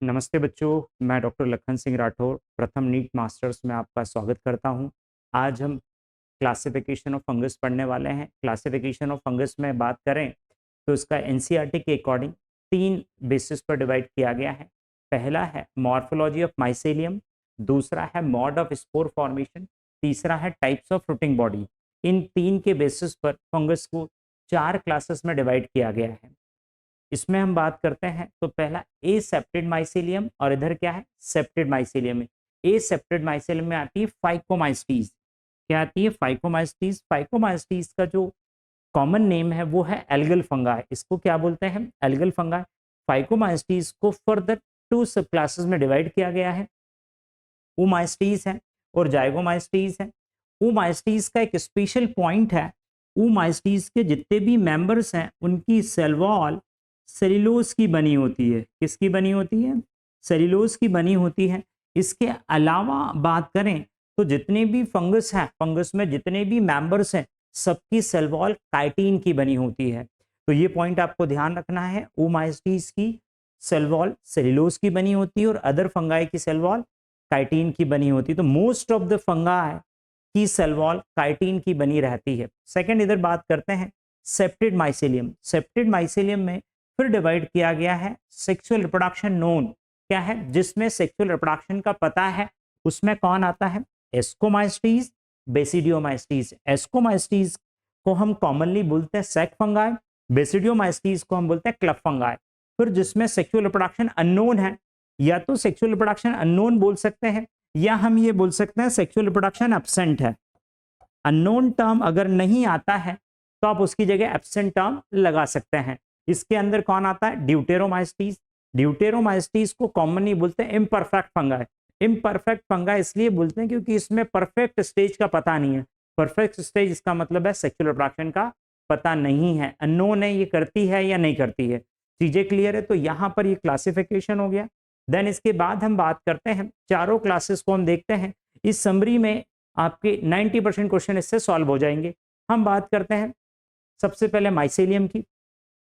नमस्ते बच्चों, मैं डॉक्टर लखन सिंह राठौर प्रथम नीट मास्टर्स में आपका स्वागत करता हूं। आज हम क्लासिफिकेशन ऑफ फंगस पढ़ने वाले हैं। क्लासिफिकेशन ऑफ फंगस में बात करें तो इसका एनसीईआरटी के अकॉर्डिंग 3 बेसिस पर डिवाइड किया गया है। पहला है मॉर्फोलॉजी ऑफ माइसेलियम, दूसरा है मोड ऑफ स्पोर फॉर्मेशन, तीसरा है टाइप्स ऑफ फ्रूटिंग बॉडी। इन 3 के बेसिस पर फंगस को 4 क्लासेस में डिवाइड किया गया है। इसमें हम बात करते हैं तो पहला ए सेप्टेड माइसेलियम और इधर क्या है सेप्टेड माइसेलियम। ए सेप्टेड माइसेलियम में आती है फाइकोमाइस्टीज। क्या आती है फाइकोमाइस्टीज। फाइकोमाइस्टीज का जो कॉमन नेम है वो है एल्गल फंगाई। इसको क्या बोलते हैं एल्गल फंगाई। फाइकोमाइस्टीज को फर्दर 2 सब क्लासेस में डिवाइड किया गया है। ओमाइस्टीज है और जाइगोमाइस्टीज है। ओमाइस्टीज का एक स्पेशल पॉइंट है, ओमाइस्टीज के जितने भी मेंबर्स हैं उनकी सेल वॉल सेल्यूलोज की बनी होती है। किसकी बनी होती है? सेल्यूलोज की बनी होती है। इसके अलावा बात करें तो जितने भी फंगस हैं, फंगस में जितने भी मेंबर्स हैं सबकी सेल वॉल काइटिन की बनी होती है। तो ये पॉइंट आपको ध्यान रखना है, ओमाइस्टीज की सेल वॉल सेल्यूलोज की बनी होती है और अदर फंगाई की सेल वॉल काइटिन की बनी होती है। तो मोस्ट ऑफ द फंगाई की सेल वॉल काइटिन की बनी रहती है। सेकंड इधर बात करते हैं सेप्टेड माइसेलियम। सेप्टेड माइसेलियम में फिर डिवाइड किया गया है सेक्सुअल रिप्रोडक्शन नोन। क्या है? जिसमें सेक्सुअल रिप्रोडक्शन का पता है। उसमें कौन आता है? एस्कोमाइस्टीज, बेसिडियोमाइस्टीज। एस्कोमाइस्टीज को हम कॉमनली बोलते हैं सैक फंगाई, बेसिडियोमाइस्टीज को हम बोलते हैं क्लब फंगाई। फिर जिसमें सेक्सुअल रिप्रोडक्शन अननोन है, या तो सेक्सुअल रिप्रोडक्शन अननोन बोल सकते हैं या हम ये बोल सकते हैं सेक्सुअल रिप्रोडक्शन एब्सेंट है। अननोन टर्म अगर नहीं आता है तो आप उसकी जगह एब्सेंट टर्म लगा सकते हैं। इसके अंदर कौन आता है? ड्यूटेरोमाइस्टीज। ड्यूटेरोमाइस्टीज को कॉमनली बोलते हैं इम्परफेक्ट फंगाई। इम्परफेक्ट फंगाई इसलिए बोलते हैं क्योंकि इसमें परफेक्ट स्टेज का पता नहीं है। परफेक्ट स्टेज इसका मतलब है सेक्सुअल रिप्रोडक्शन का पता नहीं है, अननोन है, ये करती है या नहीं करती है। चीजें क्लियर है? तो यहां पर ये क्लासिफिकेशन हो गया। देन इसके बाद हम बात करते हैं चारों क्लासेस को हम देखते हैं। इस समरी में आपके 90% क्वेश्चन इससे सॉल्व हो जाएंगे। हम बात करते हैं सबसे पहले माइसेलियम की।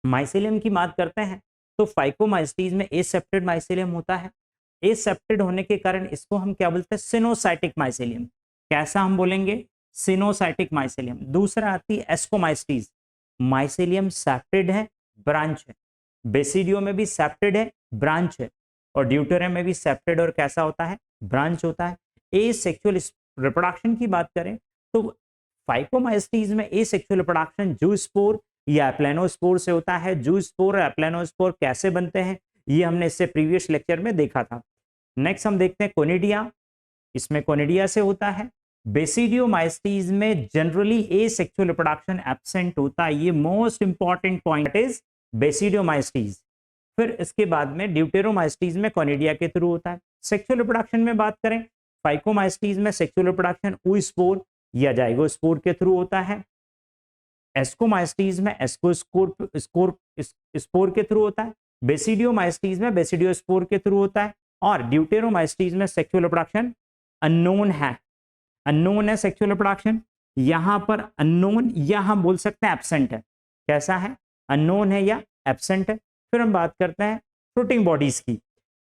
माइसेलियम की बात करते हैं तो फाइकोमाइस्टीज में एसेप्टेड माइसेलियम होता है। एसेप्टेड होने के कारण इसको हम क्या बोलते हैं? Coenocytic mycelium. कैसा हम बोलेंगे? Coenocytic mycelium. दूसरा आती है एस्कोमाइस्टीज। माइसेलियम सेप्टेड है, ब्रांच है। बेसिडियो में भी सेप्टेड है, ब्रांच है। और ड्यूटेरियम में भी सेप्टेड और कैसा होता है? ब्रांच होता है। एसेक्सुअल रिप्रोडक्शन की बात करें तो फाइकोमाइस्टीज में एसेक्सुअल रिप्रोडक्शन जूस्पोर या एप्लेनोस्पोर से होता है। जूस्पोर और एप्लेनोस्पोर कैसे बनते हैं ये हमने इससे प्रीवियस लेक्चर में देखा था। नेक्स्ट हम देखते हैं कोनिडिया। इसमें कोनिडिया से होता है। बेसिडियोमाइस्टीज में जनरली एसेक्सुअल रिप्रोडक्शन एब्सेंट होता है। ये मोस्ट इंपॉर्टेंट पॉइंट इज बेसिडियोमाइस्टीज। फिर इसके बाद में ड्यूटेरोमाइस्टीज में कोनिडिया के थ्रू होता है। सेक्सुअल रिप्रोडक्शन में बात करें फाइकोमाइस्टीज में सेक्सुअल रिप्रोडक्शन oospore या जाइगोस्पोर के थ्रू होता है। एस्कोमाइस्टीज में स्पोर के थ्रू होता है। बेसिडियोमाइस्टीज में बेसिडियोस्पोर के थ्रू होता है। और ड्यूटेरोमाइस्टीज में सेक्सुअल रिप्रोडक्शन अननोन है। अननोन है सेक्सुअल रिप्रोडक्शन। यहां पर अननोन या हम बोल सकते हैं एब्सेंट है। कैसा है? अननोन है या एब्सेंट है। फिर हम बात करते हैं फ्रूटिंग बॉडीज की।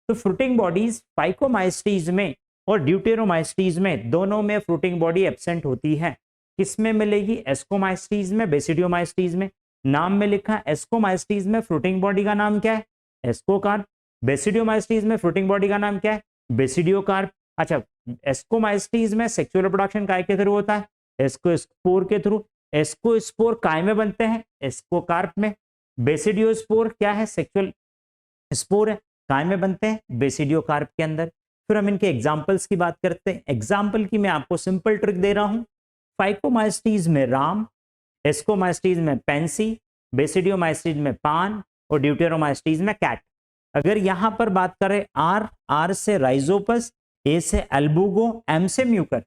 तो फ्रूटिंग बॉडीज फाइकोमाइस्टीज में और ड्यूटेरोमाइस्टीज में दोनों में फ्रूटिंग बॉडी एब्सेंट होती है। किसमें मिलेगी? एस्कोमाइस्टीज में, बेसिडियोमाइस्टीज में। नाम में लिखा एस्कोमाइस्टीज में फ्रूटिंग बॉडी का नाम क्या है? एस्कोकार्प। बेसिडियोमाइस्टीज में फ्रूटिंग बॉडी का नाम क्या है? बेसिडियोकार्प। अच्छा, एस्कोमाइस्टीज में सेक्सुअल रिप्रोडक्शन काय के थ्रू होता है? एस्कोस्पोर के थ्रू। एस्कोस्पोर काय में बनते हैं? एस्कोकार्प में। बेसिडियोस्पोर क्या है? सेक्सुअल स्पोर है, काय में बनते हैं? बेसिडियोकार्प के अंदर। फिर हम इनके एग्जाम्पल्स की बात करते हैं। एग्जाम्पल की मैं आपको सिंपल ट्रिक दे रहा हूं। फाइकोमाइस्टीज में राम, एस्कोमाइस्टीज में पेंसी, बेसिडियोमाइस्टीज में पान और ड्यूटेरोमाइस्टीज में कैट। अगर यहां पर बात करें आर से राइजोपस, ए से एल्बुगो, एम से Mucor.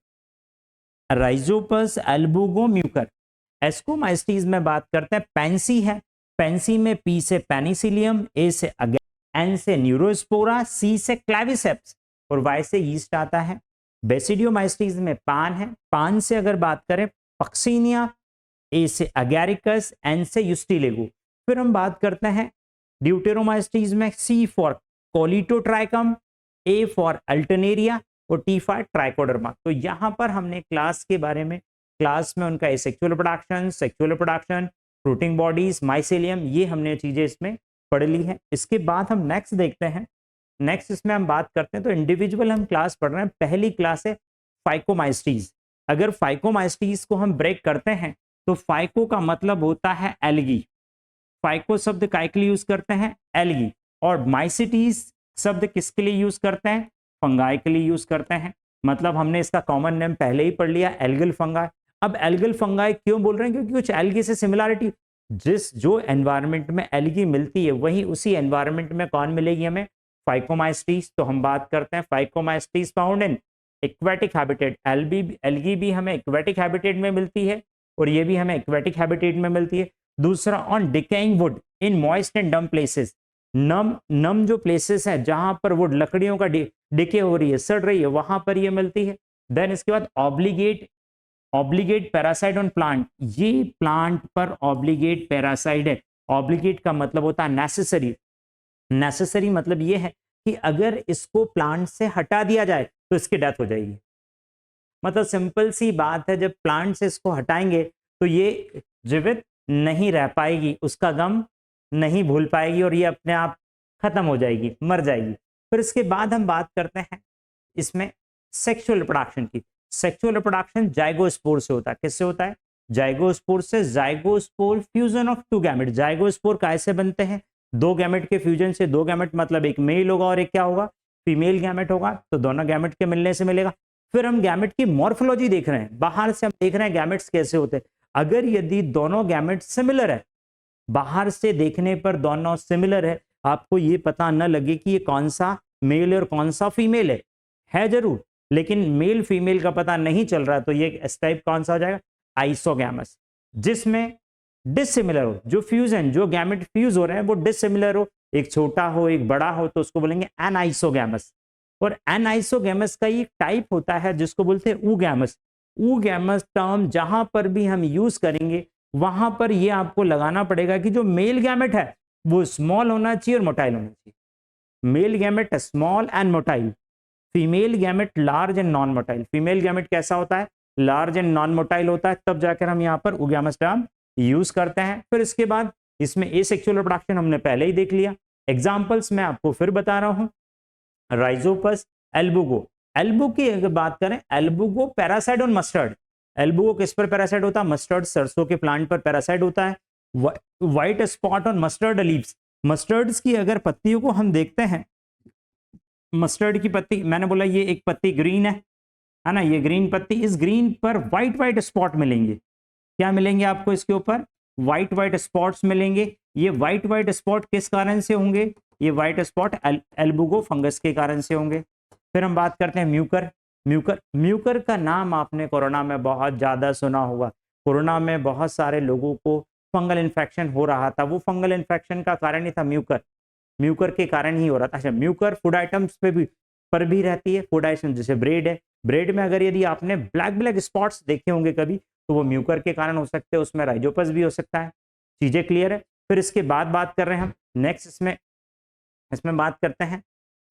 Rhizopus, Albugo, Mucor. Ascomycetes में बात करते हैं पेंसी है। पेंसी में पी से पेनिसिलियम, ए से एन से न्यूरोस्पोरा, सी से क्लेविसेप्स और वाई से यीस्ट आता है। बेसिडियोमाइस्टीज में पान है। पान से अगर बात करें पक्सीनिया, ए से अगैरिकस, एन से यूस्टिलेगो। फिर हम बात करते हैं ड्यूटेरोमाइस्टीज में C for Colletotrichum, A for Alternaria और टी फॉर ट्राइकोडर्मा। तो यहाँ पर हमने क्लास के बारे में, क्लास में उनका sexual production, fruiting bodies, mycelium, ये हमने चीजें इसमें पढ़ ली है। इसके बाद हम नेक्स्ट देखते हैं। नेक्स्ट इसमें हम बात करते हैं तो इंडिविजुअल हम क्लास पढ़ रहे हैं। पहली क्लास है फाइकोमाइस्टीज। अगर फाइकोमाइस्टीज को हम ब्रेक करते हैं तो फाइको का मतलब होता है एल्गी। फाइको शब्द काय के लिए यूज करते हैं? एल्गी। और माइसिटीज शब्द किसके लिए यूज करते हैं? फंगाई के लिए यूज करते हैं। मतलब हमने इसका कॉमन नेम पहले ही पढ़ लिया, एल्गल फंगाई। अब एल्गल फंगाई क्यों बोल रहे हैं? क्योंकि कुछ एल्गी से सिमिलरिटी, जो एनवायरनमेंट में एल्गी मिलती है वही उसी एनवायरनमेंट में कौन मिलेगी हमें? फाइकोमाइस्टीज। तो हम बात करते हैं Phycomycetes found in aquatic habitat. Algae भी हमें एक्वेटिक हैबिटेट में मिलती है और ये भी हमें एक्वेटिक हैबिटेट में मिलती है। दूसरा, on decaying would in moist and डम प्लेसेस। नम जो प्लेसेस है जहां पर वुड, लकड़ियों का डिके हो रही है, सड़ रही है, वहां पर ये मिलती है। देन इसके बाद ऑब्लिगेट पैरासाइट ऑन प्लांट। ये प्लांट पर ऑब्लिगेट पैरासाइट है। ऑब्लिगेट का मतलब होता है नेसेसरी। नेसेसरी मतलब ये है कि अगर इसको प्लांट से हटा दिया जाए तो इसकी डेथ हो जाएगी। मतलब सिंपल सी बात है, जब प्लांट से इसको हटाएंगे तो ये जीवित नहीं रह पाएगी, उसका गम नहीं भूल पाएगी और ये अपने आप खत्म हो जाएगी, मर जाएगी। फिर इसके बाद हम बात करते हैं इसमें सेक्सुअल रिप्रोडक्शन की। सेक्सुअल रिप्रोडक्शन जाइगोस्पोर से होता है। किससे होता है? जाइगोस्पोर से। Zygospore fusion of two gamete. Zygospore कैसे बनते हैं? दो गैमेट के फ्यूजन से। दो गैमेट मतलब एक मेल होगा और एक क्या होगा? फीमेल गैमेट होगा। तो दोनों गैमेट के मिलने से मिलेगा। फिर हम गैमेट की मॉर्फोलॉजी देख रहे हैं, बाहर से हम देख रहे हैं गैमेट्स कैसे होते हैं। अगर यदि दोनों गैमेट सिमिलर है, बाहर से देखने पर दोनों सिमिलर है, आपको ये पता न लगे कि ये कौन सा मेल और कौन सा फीमेल है जरूर, लेकिन मेल फीमेल का पता नहीं चल रहा, तो ये इस टाइप कौन सा हो जाएगा? आइसोगैमस। जिसमें डिसिमिलर हो, जो फ्यूजन, जो गैमेट फ्यूज हो रहे हैं वो डिसिमिलर हो, एक छोटा हो एक बड़ा हो, तो उसको बोलेंगे एनाइसोगैमस। और एनाइसोगैमस का एक टाइप होता है जिसको बोलते हैं ऊगैमस। ऊगैमस टर्म जहां पर भी हम यूज करेंगे वहां पर ये आपको लगाना पड़ेगा कि जो मेल गैमेट है वो स्मॉल होना चाहिए और मोटाइल होना चाहिए। Male gamete small and motile, female gamete large and non motile. Female gamete कैसा होता है? लार्ज एंड नॉन मोटाइल होता है, तब जाकर हम यहाँ पर ऊगैमस टर्म यूज करते हैं। फिर इसके बाद इसमें एसेक्सुअल रिप्रोडक्शन हमने पहले ही देख लिया। एग्जाम्पल्स मैं आपको फिर बता रहा हूं। राइजोपस, एल्बुगो। एल्बू की अगर बात करें, एल्बुगो पैरासाइट ऑन मस्टर्ड। एल्बुगो किस पर पैरासाइट होता है? मस्टर्ड, सरसों के प्लांट पर पैरासाइट होता है। White spot on mustard leaves. Mustards की अगर पत्तियों को हम देखते हैं, मस्टर्ड की पत्ती, मैंने बोला ये एक पत्ती ग्रीन है ना, ये ग्रीन पत्ती, इस ग्रीन पर व्हाइट स्पॉट मिलेंगे। क्या मिलेंगे आपको इसके ऊपर? व्हाइट स्पॉट्स मिलेंगे। ये व्हाइट स्पॉट किस कारण से होंगे? ये व्हाइट स्पॉट एल्बुगो फंगस के कारण से होंगे। फिर हम बात करते हैं म्यूकर। म्यूकर का नाम आपने कोरोना में बहुत ज्यादा सुना होगा। कोरोना में बहुत सारे लोगों को फंगल इन्फेक्शन हो रहा था, वो फंगल इन्फेक्शन का कारण ही था म्यूकर के कारण ही हो रहा था। अच्छा, म्यूकर फूड आइटम्स पर भी रहती है। फूड आइटम जैसे ब्रेड है, ब्रेड में अगर यदि आपने ब्लैक स्पॉट्स देखे होंगे कभी, तो वो म्यूकर के कारण हो सकते हैं, उसमें राइजोपस भी हो सकता है। चीजें क्लियर है? फिर इसके बाद बात कर रहे हैं हम नेक्स्ट, इसमें बात करते हैं,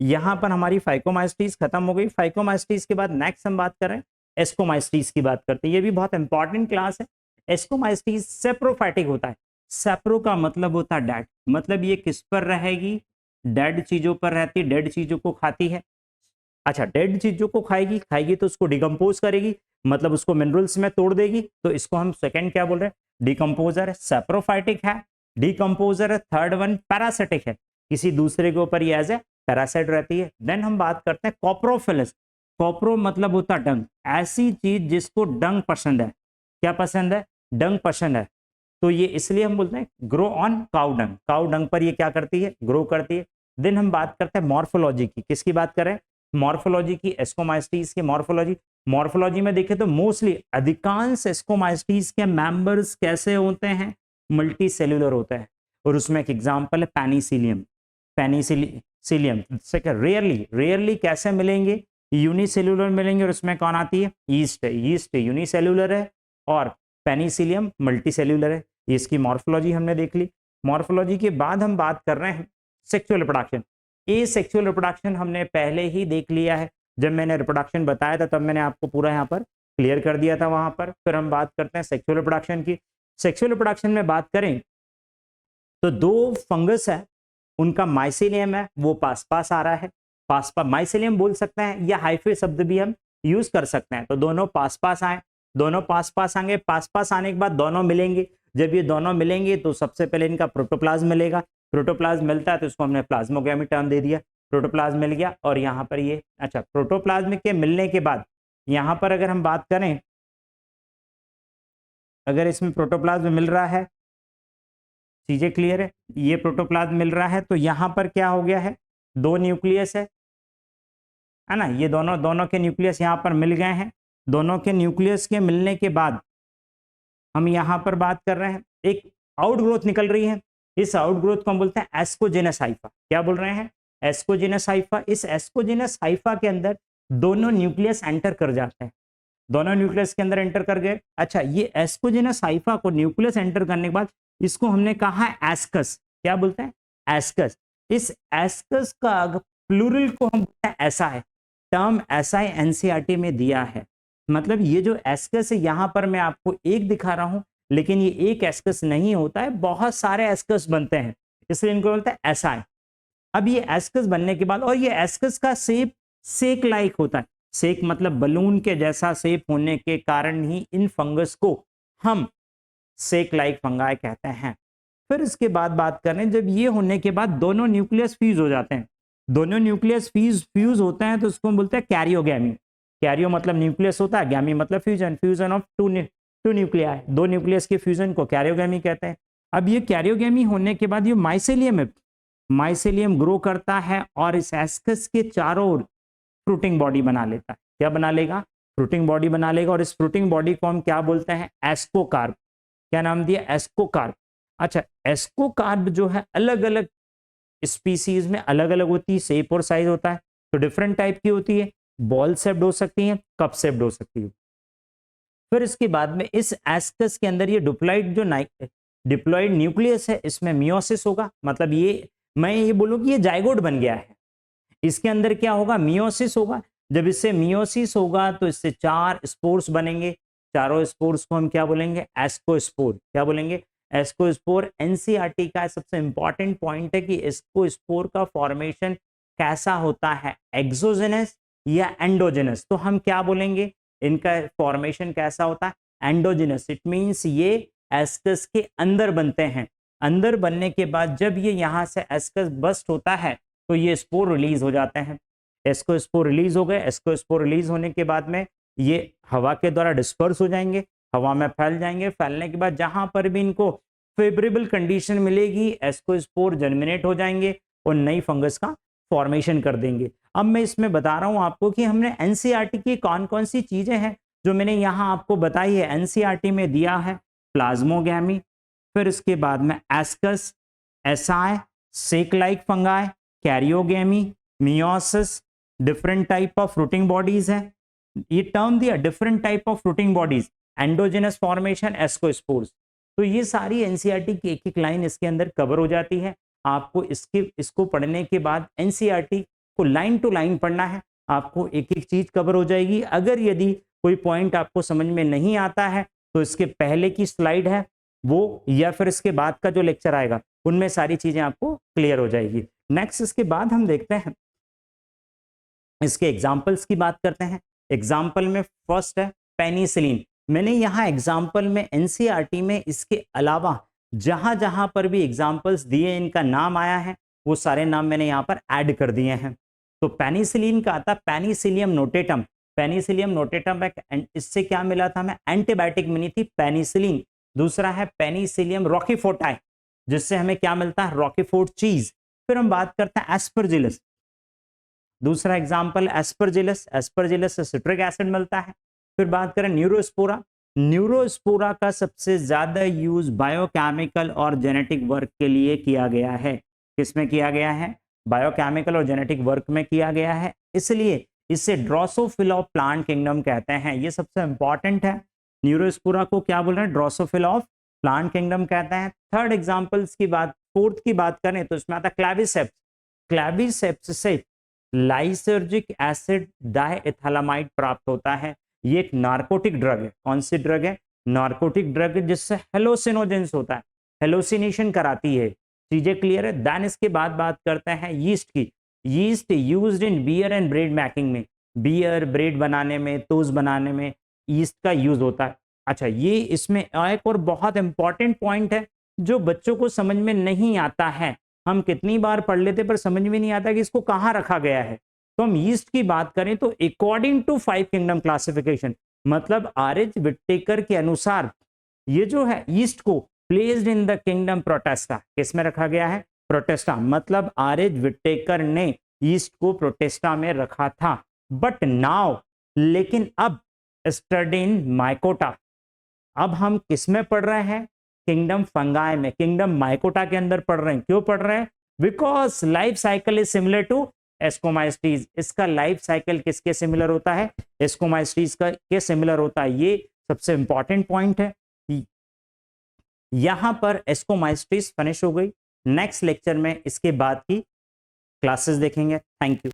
यहां पर हमारी फाइकोमाइस्टीज खत्म हो गई। फाइकोमाइस्टीज के बाद नेक्स्ट हम बात कर रहे हैं एस्कोमाइस्टीज की बात करते हैं। ये भी बहुत इंपॉर्टेंट क्लास है। एस्कोमाइस्टीज सेप्रोफाइटिक होता है। सेप्रो का मतलब होता है डेड, मतलब ये किस पर रहेगी? डेड चीजों पर रहती, डेड चीजों को खाती है। अच्छा, डेड चीजों को खाएगी तो उसको डिकम्पोज करेगी, मतलब उसको मिनरल्स में तोड़ देगी, तो इसको हम सेकंड क्या बोल रहे हैं? डिकम्पोजर है। सेप्रोफाइटिक है, डिकम्पोजर है। थर्ड वन पैरासिटिक है, किसी दूसरे के ऊपर ये एज ए पैरासाइट रहती है। देन हम बात करते हैं कॉप्रोफिलस। कॉप्रो मतलब होता है डंग, ऐसी चीज जिसको डंग पसंद है। क्या पसंद है? डंग पसंद है, तो ये इसलिए हम बोलते हैं grow on cow dung. Cow dung पर ये क्या करती है? ग्रो करती है। देन हम बात करते हैं मॉर्फोलॉजी की। किसकी बात करें? मॉर्फोलॉजी की, एस्कोमाइस्टीज की मॉर्फोलॉजी में देखें तो मोस्टली अधिकांश एस्कोमाइस्टीज के मेंबर्स कैसे होते हैं? मल्टी सेल्यूलर होते हैं। और उसमें एक एग्जांपल है पेनिसिलियम। रेयरली कैसे मिलेंगे? यूनिसेल्यूलर मिलेंगे, और उसमें कौन आती है? ईस्ट यूनिसेल्यूलर है और पेनिसिलियम मल्टीसेल्यूलर है। इसकी मॉर्फोलॉजी हमने देख ली। मॉर्फोलॉजी के बाद हम बात कर रहे हैं सेक्सुअल रिप्रोडक्शन। ए सेक्सुअल रिप्रोडक्शन हमने पहले ही देख लिया है, जब मैंने रिप्रोडक्शन बताया था तब मैंने आपको पूरा यहाँ पर क्लियर कर दिया था वहां पर। फिर हम बात करते हैं सेक्सुअल रिप्रोडक्शन की। सेक्सुअल रिप्रोडक्शन में बात करें तो दो फंगस है, उनका माइसेलियम है वो पास पास आ रहा है, पास पास माइसेलियम बोल सकते हैं या हाइफे शब्द भी हम यूज कर सकते हैं। तो दोनों पास पास आए, दोनों पास पास आएंगे, पास पास आने के बाद दोनों मिलेंगे। जब ये दोनों मिलेंगे तो सबसे पहले इनका प्रोटोप्लाज्म मिलेगा, प्रोटोप्लाज्म मिलता है तो इसको हमने प्लाज्मोगेमी टर्म दे दिया, प्रोटोप्लाज्म मिल गया। और यहाँ पर ये अच्छा प्रोटोप्लाज्म के मिलने के बाद यहाँ पर अगर हम बात करें, अगर इसमें प्रोटोप्लाज्म मिल रहा है, चीजें क्लियर है, ये प्रोटोप्लाज्म मिल रहा है तो यहाँ पर क्या हो गया है, दो न्यूक्लियस है ना, ये दोनों दोनों के न्यूक्लियस यहाँ पर मिल गए हैं। दोनों के न्यूक्लियस के मिलने के बाद हम यहाँ पर बात कर रहे हैं, एक आउटग्रोथ निकल रही है। इस आउटग्रोथ को हम बोलते हैं एस्कोजेनस हाइफा। क्या बोल रहे हैं, एस्कोजेनस हाइफा। इस एस्कोजेनस हाइफा के अंदर दोनों न्यूक्लियस एंटर कर जाते हैं, दोनों न्यूक्लियस के अंदर एंटर कर गए। अच्छा, ये एस्कोजेनस हाइफा को न्यूक्लियस एंटर करने के बाद इसको हमने कहा एस्कस। क्या बोलते हैं, एस्कस। इस एस्कस का प्लूरल को हम बोलते हैं ऐसा है, टर्म ऐसा ही एनसीईआरटी में दिया है। मतलब ये जो एस्कस है यहाँ पर मैं आपको एक दिखा रहा हूं, लेकिन ये एक एस्कस नहीं होता है, बहुत सारे एस्कस बनते हैं, इसलिए इनको बोलते हैं ऐसा है। अब ये एस्कस बनने के बाद, और ये एस्कस का शेप सेक लाइक होता है, सेक मतलब बलून के जैसा शेप होने के कारण ही इन फंगस को हम सेक लाइक फंगाई कहते हैं। फिर इसके बाद बात करें, जब ये होने के बाद दोनों न्यूक्लियस फ्यूज हो जाते हैं, दोनों न्यूक्लियस फ्यूज होते हैं तो उसको बोलते हैं कैरियोगैमी। कैरियो मतलब न्यूक्लियस होता है, गैमी मतलब fusion, fusion of two nuclei, दो न्यूक्लियस के फ्यूजन को कैरियोगैमी कहते हैं। अब ये कैरियोगैमी होने के बाद ये माइसेलियम है, माइसेलियम ग्रो करता है और इस एस्कस के चारों ओर फ्रूटिंग बॉडी बना लेता है। क्या बना लेगा, फ्रूटिंग बॉडी बना लेगा। और इस फ्रूटिंग बॉडी को हम क्या बोलते हैं, एस्कोकार्प। क्या नाम दिया, एस्कोकार्प। अच्छा, एस्कोकार्प जो है अलग अलग स्पीसीज में अलग अलग होती है, शेप और साइज होता है, तो डिफरेंट टाइप की होती है, बॉल शेप्ड हो सकती है, कप शेप्ड हो सकती है। फिर इसके बाद में इस एस्कस के अंदर ये डिप्लॉइड जो डिप्लॉइड न्यूक्लियस है, इसमें मियोसिस होगा। मतलब ये मैं ये बोलूं कि ये जाइगोट बन गया है, इसके अंदर क्या होगा, मियोसिस होगा। जब इससे मियोसिस होगा तो इससे 4 स्पोर्स बनेंगे, चारों स्पोर्स को हम क्या बोलेंगे, एस्कोस्पोर। क्या बोलेंगे, एस्कोस्पोर। एनसीईआरटी का सबसे इंपॉर्टेंट पॉइंट है कि एस्कोस्पोर का फॉर्मेशन कैसा होता है, एक्सोजेनस या एंडोजेनस। तो हम क्या बोलेंगे, इनका फॉर्मेशन कैसा होता है, एंडोजेनस। इट मींस ये एस्कस के अंदर बनते हैं। अंदर बनने के बाद जब ये यहाँ से एस्कस बस्ट होता है तो ये स्पोर रिलीज हो जाते हैं। एस्कोस्पोर रिलीज हो गए, एस्कोस्पोर रिलीज होने के बाद में ये हवा के द्वारा डिस्पर्स हो जाएंगे, हवा में फैल जाएंगे। फैलने के बाद जहां पर भी इनको फेवरेबल कंडीशन मिलेगी, एस्कोस्पोर जर्मिनेट हो जाएंगे और नई फंगस का फॉर्मेशन कर देंगे। अब मैं इसमें बता रहा हूं आपको कि हमने एनसीईआरटी की कौन कौन सी चीजें हैं जो मैंने यहाँ आपको बताई है। एनसीईआरटी में दिया है प्लाज्मोगैमी, फिर इसके बाद में ascus, asci, sac like fungi, karyogamy, meiosis, different type of fruiting bodies है। ये टर्म दिया, different type of fruiting bodies, endogenous formation, ascospores. तो ये सारी एनसीईआरटी की एक एक लाइन इसके अंदर कवर हो जाती है। आपको इसको पढ़ने के बाद एनसीईआरटी को लाइन टू लाइन पढ़ना है, आपको एक एक चीज कवर हो जाएगी। अगर यदि कोई पॉइंट आपको समझ में नहीं आता है तो इसके पहले की स्लाइड है वो, या फिर इसके बाद का जो लेक्चर आएगा उनमें सारी चीजें आपको क्लियर हो जाएगी। नेक्स्ट इसके बाद हम देखते हैं, इसके एग्जाम्पल्स की बात करते हैं। एग्जाम्पल में फर्स्ट है पेनिसिलिन। मैंने यहाँ एग्जाम्पल में एनसीईआरटी में इसके अलावा जहां जहां पर भी एग्जाम्पल्स दिए इनका नाम आया है वो सारे नाम मैंने यहाँ पर ऐड कर दिए हैं। तो पेनिसिलिन का आता पेनिसिलियम नोटेटम। पेनिसिलियम नोटेटम इससे क्या मिला था हमें, एंटीबायोटिक मिली थी पेनिसिलिन। दूसरा है पेनिसिलियम रॉकीफोर्टाई, जिससे हमें क्या मिलता है, रॉकीफोर्ट चीज। फिर हम बात करते हैं एस्परजिलस। दूसरा एग्जाम्पल एस्परजिलस, एस्परजिलस से सिट्रिक एसिड मिलता है। फिर बात करें न्यूरोस्पोरा। न्यूरोस्पोरा का सबसे ज्यादा यूज बायोकेमिकल और जेनेटिक वर्क के लिए किया गया है। किसमें किया गया है, बायोकेमिकल और जेनेटिक वर्क में किया गया है, इसलिए इसे ड्रोसोफिला ऑफ प्लांट किंगडम कहते हैं। ये सबसे इंपॉर्टेंट है। न्यूरोस्पोरा को क्या बोल रहे हैं, ड्रोसोफिला ऑफ प्लांट किंगडम कहते हैं। थर्ड एग्जाम्पल्स की बात, फोर्थ की बात करें तो इसमें आता है क्लेविसेप्स। क्लैविसेप्स से लाइसर्जिक एसिड डाइएथालामाइड प्राप्त होता है। ये एक नार्कोटिक ड्रग है। कौन सी ड्रग है? नार्कोटिक ड्रग है, जिससे हेलोसिनोजेंस होता है, हेलोसिनेशन कराती है। चीजें क्लियर है? देन इसके बाद बात करते हैं यीस्ट की। Yeast used in beer and bread making में, बियर ब्रेड बनाने में, टोस्ट बनाने में यीस्ट का यूज होता है। अच्छा, ये इसमें एक और बहुत इंपॉर्टेंट पॉइंट है जो बच्चों को समझ में नहीं आता है। हम कितनी बार पढ़ लेते पर समझ में नहीं आता कि इसको कहाँ रखा गया है। तो हम यीस्ट की बात करें तो अकॉर्डिंग टू 5 किंगडम क्लासिफिकेशन, मतलब आर.एच. विटेकर के अनुसार ये जो है यीस्ट को placed in the kingdom Protista, किस में रखा गया है? प्रोटेस्टा। मतलब आर.एच. विटेकर ने यीस्ट को प्रोटेस्टा में रखा था। बट नाउ, लेकिन अब स्टडी इन माइकोटा, अब हम किस में पढ़ रहे हैं? किंगडम फंगाई में, किंगडम माइकोटा के अंदर पढ़ रहे हैं। क्यों पढ़ रहे हैं? Because life cycle is similar to Ascomycetes. इसका लाइफ साइकिल किसके सिमिलर होता है? एस्कोमाइस्टीज का के सिमिलर होता है। ये सबसे इंपॉर्टेंट पॉइंट है। यहां पर एस्कोमाइस्टीज फिनिश हो गई। नेक्स्ट लेक्चर में इसके बाद की क्लासेस देखेंगे। Thank you.